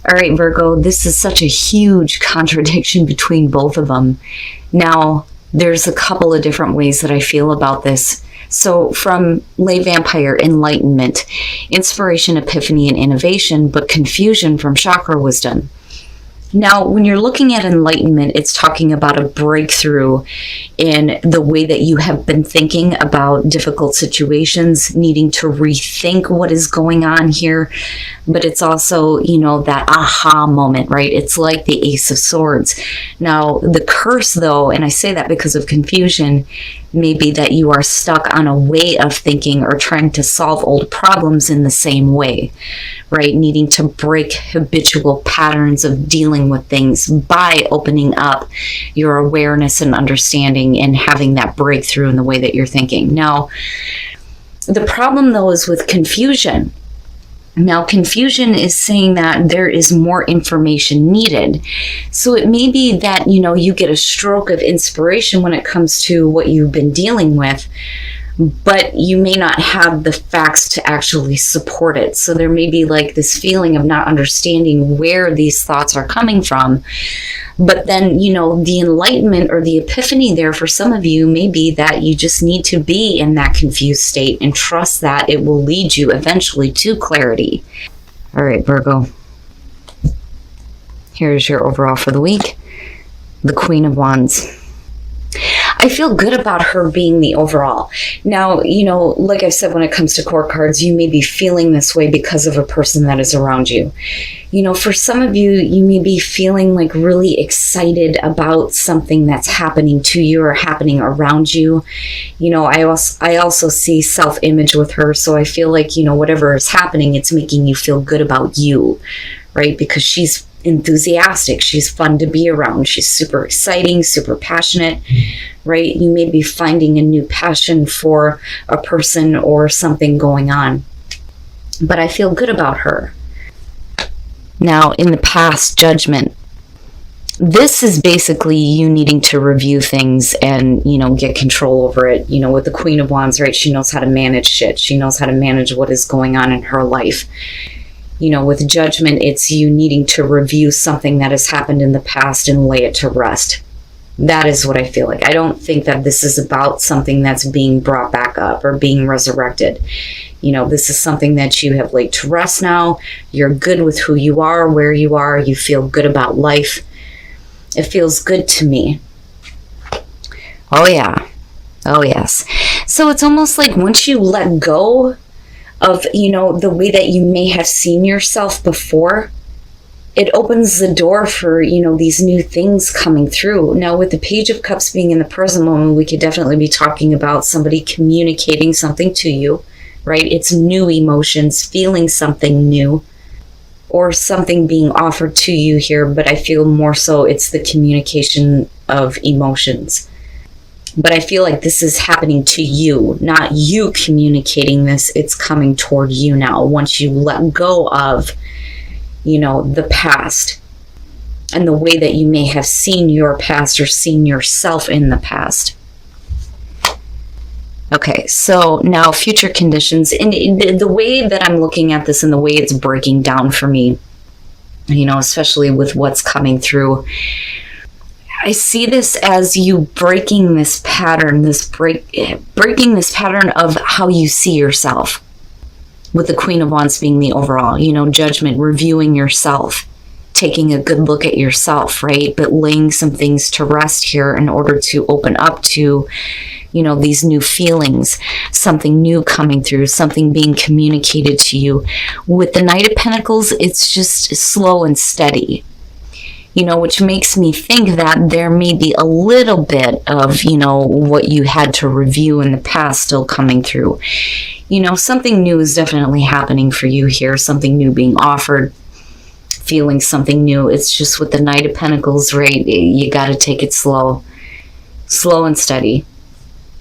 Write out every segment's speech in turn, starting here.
All right, Virgo, this is such a huge contradiction between both of them. Now, there's a couple of different ways that I feel about this. So from Lay Vampire, enlightenment, inspiration, epiphany, and innovation, but confusion from chakra wisdom. Now, when you're looking at enlightenment, it's talking about a breakthrough in the way that you have been thinking about difficult situations, needing to rethink what is going on here. But it's also, that aha moment, right? It's like the Ace of Swords. Now, the curse, though, and I say that because of confusion, may be that you are stuck on a way of thinking or trying to solve old problems in the same way, right? Needing to break habitual patterns of dealing with things by opening up your awareness and understanding and having that breakthrough in the way that you're thinking. Now, the problem, though, is with confusion. Now, confusion is saying that there is more information needed. So it may be that, you get a stroke of inspiration when it comes to what you've been dealing with, but you may not have the facts to actually support it. So there may be like this feeling of not understanding where these thoughts are coming from. But then, the enlightenment or the epiphany there for some of you may be that you just need to be in that confused state and trust that it will lead you eventually to clarity. All right, Virgo. Here's your overall for the week. The Queen of Wands. I feel good about her being the overall. Now, like I said, when it comes to court cards, you may be feeling this way because of a person that is around you. For some of you, you may be feeling like really excited about something that's happening to you or happening around you. I also see self-image with her. So I feel like, whatever is happening, it's making you feel good about you, right? Because she's enthusiastic. She's fun to be around. She's super exciting, super passionate, right? You may be finding a new passion for a person or something going on. But I feel good about her. Now, in the past, judgment. This is basically you needing to review things and, get control over it. With the Queen of Wands, right? She knows how to manage shit. She knows how to manage what is going on in her life. With judgment, it's you needing to review something that has happened in the past and lay it to rest. That is what I feel like. I don't think that this is about something that's being brought back up or being resurrected. This is something that you have laid to rest now. You're good with who you are, where you are. You feel good about life. It feels good to me. Oh, yeah. Oh, yes. So it's almost like once you let go of, the way that you may have seen yourself before, it opens the door for, these new things coming through. Now, with the Page of Cups being in the present moment, we could definitely be talking about somebody communicating something to you, right? It's new emotions, feeling something new, or something being offered to you here, but I feel more so it's the communication of emotions. But I feel like this is happening to you, not you communicating this. It's coming toward you now. Once you let go of, the past and the way that you may have seen your past or seen yourself in the past. Okay, so now future conditions. And the way that I'm looking at this and the way it's breaking down for me, especially with what's coming through, I see this as you breaking this pattern, breaking this pattern of how you see yourself. With the Queen of Wands being the overall, judgment, reviewing yourself, taking a good look at yourself, right? But laying some things to rest here in order to open up to, these new feelings, something new coming through, something being communicated to you. With the Knight of Pentacles, it's just slow and steady. Which makes me think that there may be a little bit of, what you had to review in the past still coming through. Something new is definitely happening for you here, something new being offered, feeling something new. It's just with the Knight of Pentacles, right? You got to take it slow and steady.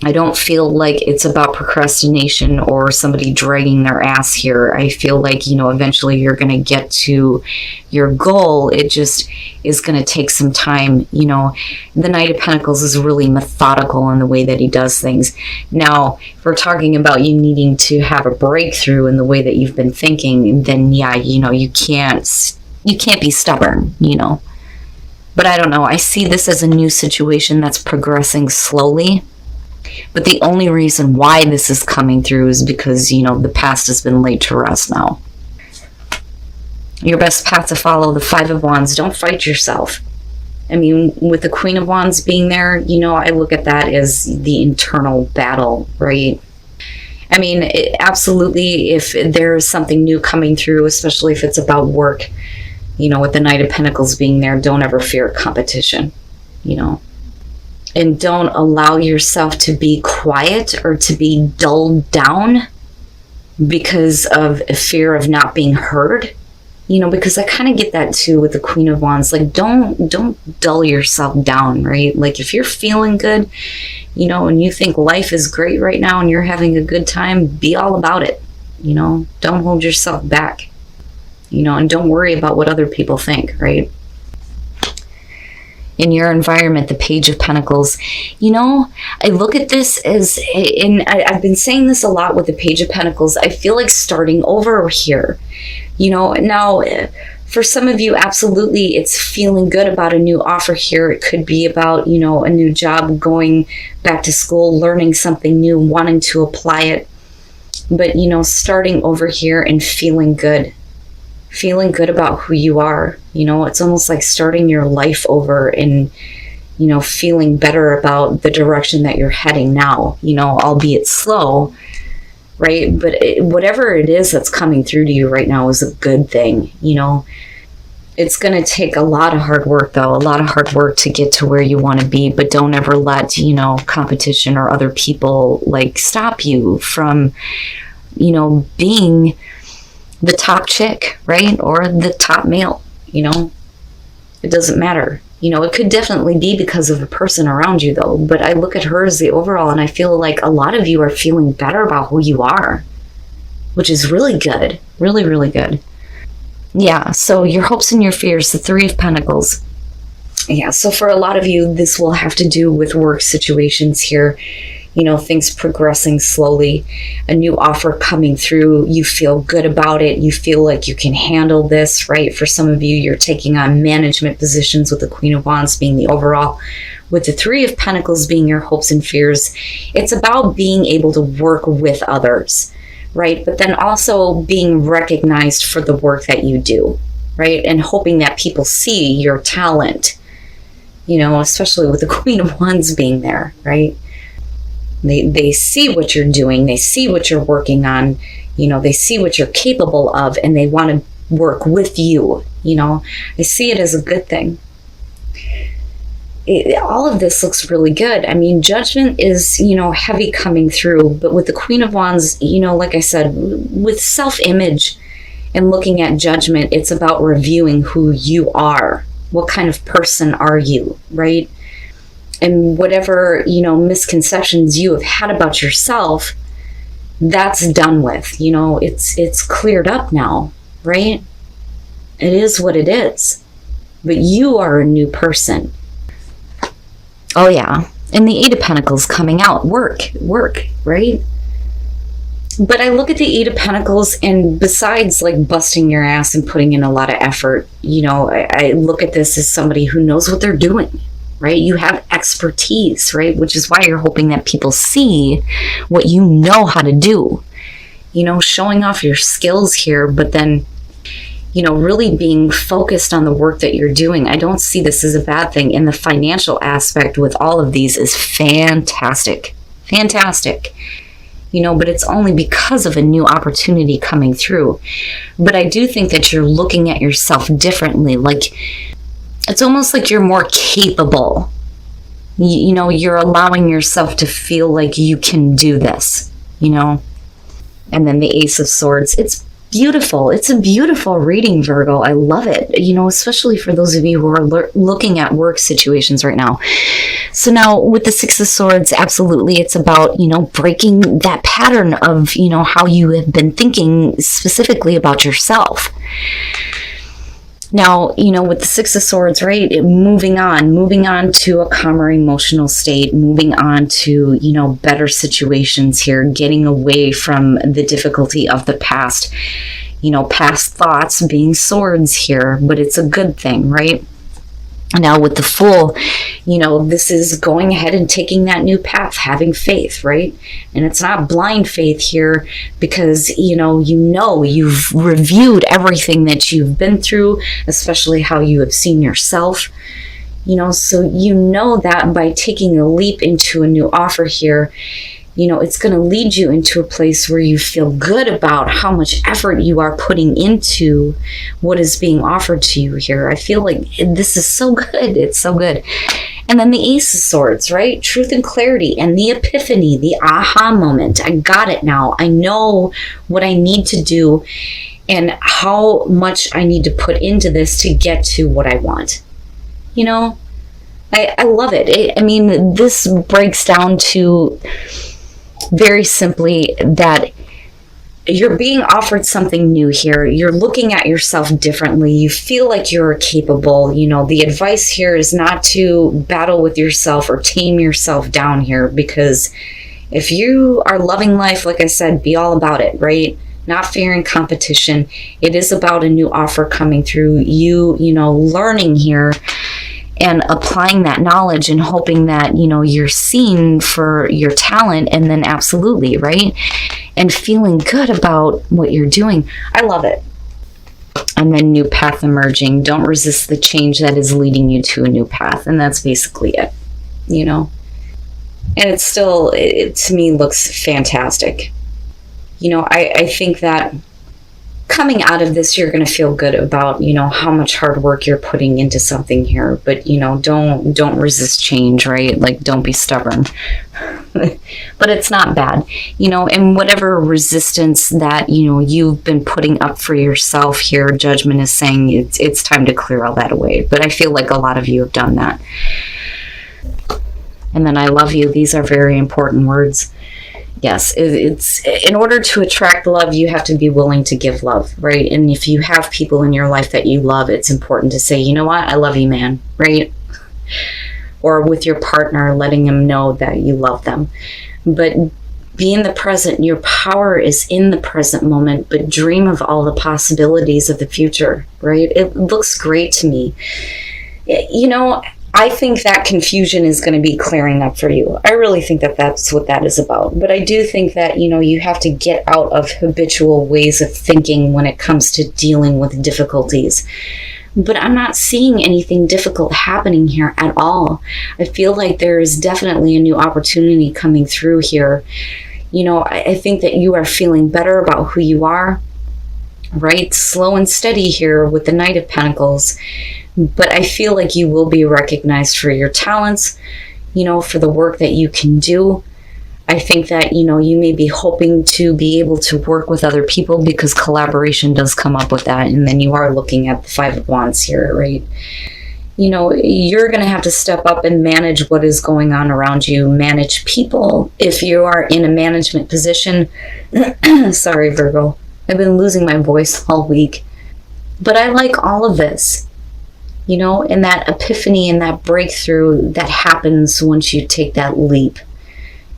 I don't feel like it's about procrastination or somebody dragging their ass here. I feel like, eventually you're going to get to your goal. It just is going to take some time. The Knight of Pentacles is really methodical in the way that he does things. Now, if we're talking about you needing to have a breakthrough in the way that you've been thinking, then yeah, you can't You can't be stubborn, But I don't know. I see this as a new situation that's progressing slowly. But the only reason why this is coming through is because, the past has been laid to rest now. Your best path to follow, the Five of Wands. Don't fight yourself. I mean, with the Queen of Wands being there, I look at that as the internal battle, right? I mean, absolutely, if there is something new coming through, especially if it's about work, with the Knight of Pentacles being there, don't ever fear competition, And don't allow yourself to be quiet or to be dulled down because of a fear of not being heard. Because I kind of get that too with the Queen of Wands. Like, don't dull yourself down, right? Like, if you're feeling good, and you think life is great right now and you're having a good time, be all about it. Don't hold yourself back, and don't worry about what other people think, right? In your environment, the Page of Pentacles, I look at this as, and I've been saying this a lot with the Page of Pentacles, I feel like starting over here. Now, for some of you, absolutely, it's feeling good about a new offer here. It could be about, a new job, going back to school, learning something new, wanting to apply it. But, starting over here and feeling good about who you are. It's almost like starting your life over and, feeling better about the direction that you're heading now, albeit slow. Right? But whatever it is that's coming through to you right now is a good thing. It's going to take a lot of hard work, though, a lot of hard work to get to where you want to be. But don't ever let, competition or other people stop you from, being the top chick, right? Or the top male, it doesn't matter. It could definitely be because of the person around you, though. But I look at her as the overall, and I feel like a lot of you are feeling better about who you are, which is really good. Really, really good. Yeah, so your hopes and your fears, the Three of Pentacles. Yeah, so for a lot of you, this will have to do with work situations here. Things progressing slowly, a new offer coming through, you feel good about it, you feel like you can handle this, right? For some of you, you're taking on management positions with the Queen of Wands being the overall, with the Three of Pentacles being your hopes and fears. It's about being able to work with others, right? But then also being recognized for the work that you do, right? And hoping that people see your talent, especially with the Queen of Wands being there, right? They see what you're doing. They see what you're working on. They see what you're capable of, and they want to work with you. I see it as a good thing. All of this looks really good. I mean, Judgment is, heavy coming through. But with the Queen of Wands, like I said, with self-image and looking at Judgment, it's about reviewing who you are. What kind of person are you, right? And whatever, misconceptions you have had about yourself, that's done with. It's cleared up now, right? It is what it is. But you are a new person. Oh, yeah. And the Eight of Pentacles coming out. Work, right? But I look at the Eight of Pentacles, and besides busting your ass and putting in a lot of effort, I look at this as somebody who knows what they're doing. Right? You have expertise, right? Which is why you're hoping that people see what you know how to do. Showing off your skills here, but then, really being focused on the work that you're doing. I don't see this as a bad thing. And the financial aspect with all of these is fantastic. Fantastic. But it's only because of a new opportunity coming through. But I do think that you're looking at yourself differently. It's almost like you're more capable. You're allowing yourself to feel like you can do this, And then the Ace of Swords. It's beautiful. It's a beautiful reading, Virgo. I love it, especially for those of you who are looking at work situations right now. So now with the Six of Swords, absolutely, it's about, breaking that pattern of, how you have been thinking specifically about yourself. Now, with the Six of Swords, right, moving on to a calmer emotional state, moving on to, better situations here, getting away from the difficulty of the past, past thoughts being swords here, but it's a good thing, right? Now with the Fool, this is going ahead and taking that new path, having faith, right? And it's not blind faith here because, you've reviewed everything that you've been through, especially how you have seen yourself, so that by taking a leap into a new offer here, it's going to lead you into a place where you feel good about how much effort you are putting into what is being offered to you here. I feel like this is so good. It's so good. And then the Ace of Swords, right? Truth and clarity and the epiphany, the aha moment. I got it now. I know what I need to do and how much I need to put into this to get to what I want. I love it. This breaks down to very simply that you're being offered something new here. You're looking at yourself differently. You feel like you're capable. The advice here is not to battle with yourself or tame yourself down here, because if you are loving life, like I said, be all about it, right? Not fearing competition. It is about a new offer coming through. You learning here and applying that knowledge and hoping that, you're seen for your talent, and then absolutely, right? And feeling good about what you're doing. I love it. And then new path emerging. Don't resist the change that is leading you to a new path. And that's basically it, And it's still, to me, looks fantastic. I think that coming out of this, you're going to feel good about, how much hard work you're putting into something here. But, don't resist change, right? Like, don't be stubborn. But it's not bad, and whatever resistance that, you've been putting up for yourself here, Judgment is saying it's time to clear all that away. But I feel like a lot of you have done that. And then I love you. These are very important words. Yes, it's in order to attract love, you have to be willing to give love, right? And if you have people in your life that you love, it's important to say, you know what, I love you, man, right? Or with your partner, letting them know that you love them. But be in the present. Your power is in the present moment, but dream of all the possibilities of the future, right? It looks great to me. I think that confusion is going to be clearing up for you. I really think that that's what that is about. But I do think that, you have to get out of habitual ways of thinking when it comes to dealing with difficulties. But I'm not seeing anything difficult happening here at all. I feel like there is definitely a new opportunity coming through here. I think that you are feeling better about who you are, right? Slow and steady here with the Knight of Pentacles. But I feel like you will be recognized for your talents, for the work that you can do. I think that, you may be hoping to be able to work with other people because collaboration does come up with that. And then you are looking at the Five of Wands here, right? You're going to have to step up and manage what is going on around you, manage people. If you are in a management position, sorry, Virgo, I've been losing my voice all week. But I like all of this. And that epiphany and that breakthrough that happens once you take that leap,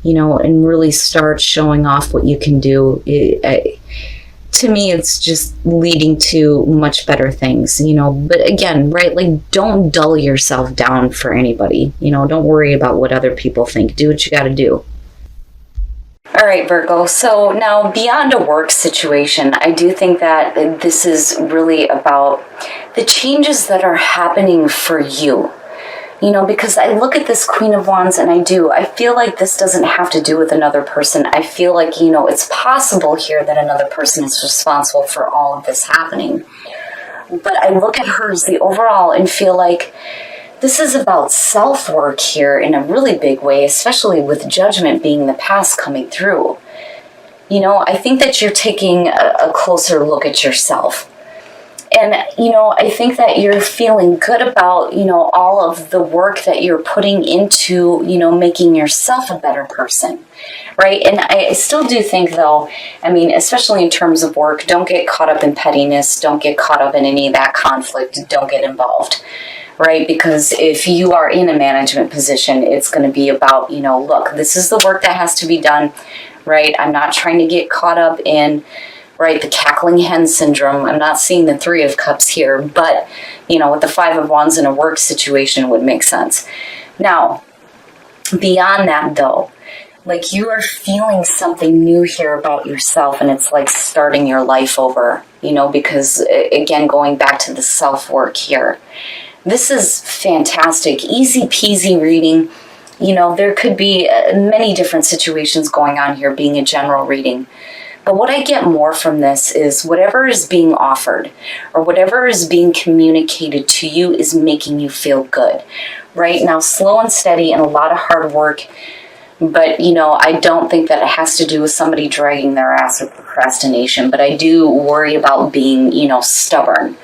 and really start showing off what you can do. To me, it's just leading to much better things, but again, right? Like, don't dull yourself down for anybody, don't worry about what other people think. Do what you got to do. All right, Virgo. So now, beyond a work situation, I do think that this is really about the changes that are happening for you. Because I look at this Queen of Wands and I feel like this doesn't have to do with another person. I feel like, it's possible here that another person is responsible for all of this happening. But I look at her as the overall and feel like this is about self-work here in a really big way, especially with Judgment being the past coming through. I think that you're taking a closer look at yourself. And, I think that you're feeling good about, all of the work that you're putting into, making yourself a better person, right? And I still do think, though, especially in terms of work, don't get caught up in pettiness. Don't get caught up in any of that conflict. Don't get involved, right? Because if you are in a management position, it's going to be about, look, this is the work that has to be done, right? I'm not trying to get caught up in, right? The cackling hen syndrome. I'm not seeing the Three of Cups here, but, with the Five of Wands in a work situation would make sense. Now, beyond that though, like you are feeling something new here about yourself, and it's like starting your life over, because again, going back to the self-work here. This is fantastic, easy peasy reading. There could be many different situations going on here, being a general reading. But what I get more from this is whatever is being offered or whatever is being communicated to you is making you feel good. Right now, slow and steady and a lot of hard work. But, I don't think that it has to do with somebody dragging their ass or procrastination. But I do worry about being, stubborn,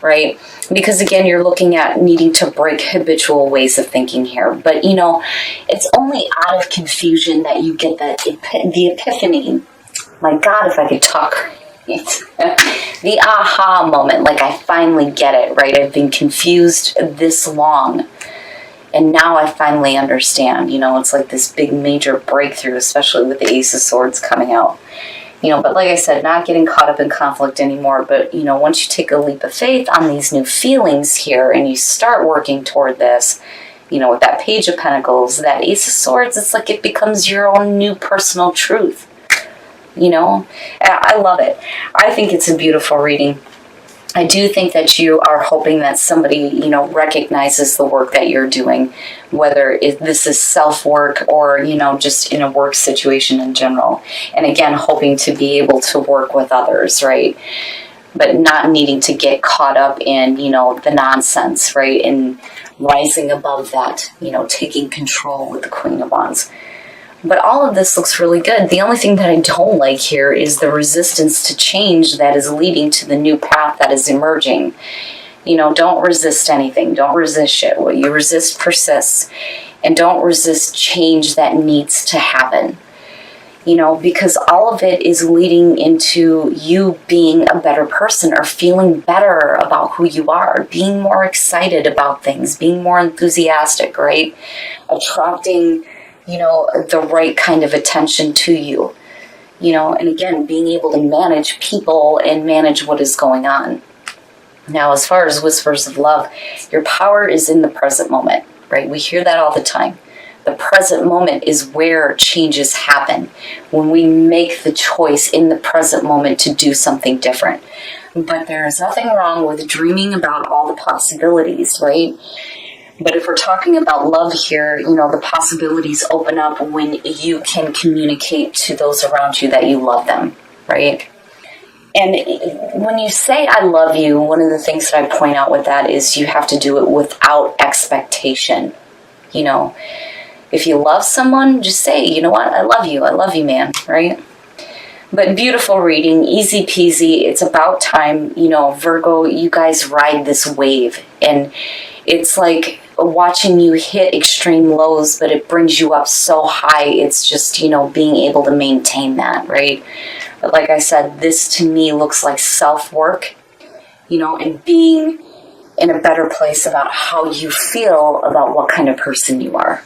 right? Because, again, you're looking at needing to break habitual ways of thinking here. But, it's only out of confusion that you get the epiphany. My God, if I could talk. The aha moment, like I finally get it, right? I've been confused this long. And now I finally understand, it's like this big major breakthrough, especially with the Ace of Swords coming out. But like I said, not getting caught up in conflict anymore. But, once you take a leap of faith on these new feelings here and you start working toward this, with that Page of Pentacles, that Ace of Swords, it's like it becomes your own new personal truth. I love it. I think it's a beautiful reading. I do think that you are hoping that somebody, recognizes the work that you're doing, whether this is self-work or, just in a work situation in general. And again, hoping to be able to work with others, right? But not needing to get caught up in, the nonsense, right? And rising above that, taking control with the Queen of Wands. But all of this looks really good. The only thing that I don't like here is the resistance to change that is leading to the new path that is emerging. Don't resist anything. Don't resist shit. What you resist persists. And don't resist change that needs to happen. Because all of it is leading into you being a better person or feeling better about who you are, being more excited about things, being more enthusiastic, right? Attracting the right kind of attention to you, and again, being able to manage people and manage what is going on. Now, as far as whispers of love, your power is in the present moment, right? We hear that all the time. The present moment is where changes happen, when we make the choice in the present moment to do something different. But there is nothing wrong with dreaming about all the possibilities, right? But if we're talking about love here, the possibilities open up when you can communicate to those around you that you love them, right? And when you say I love you, one of the things that I point out with that is you have to do it without expectation. If you love someone, just say, you know what, I love you, man, right? But beautiful reading, easy peasy. It's about time, Virgo, you guys ride this wave. And it's like watching you hit extreme lows, but it brings you up so high. It's just, being able to maintain that, right? But like I said, this to me looks like self-work, and being in a better place about how you feel about what kind of person you are.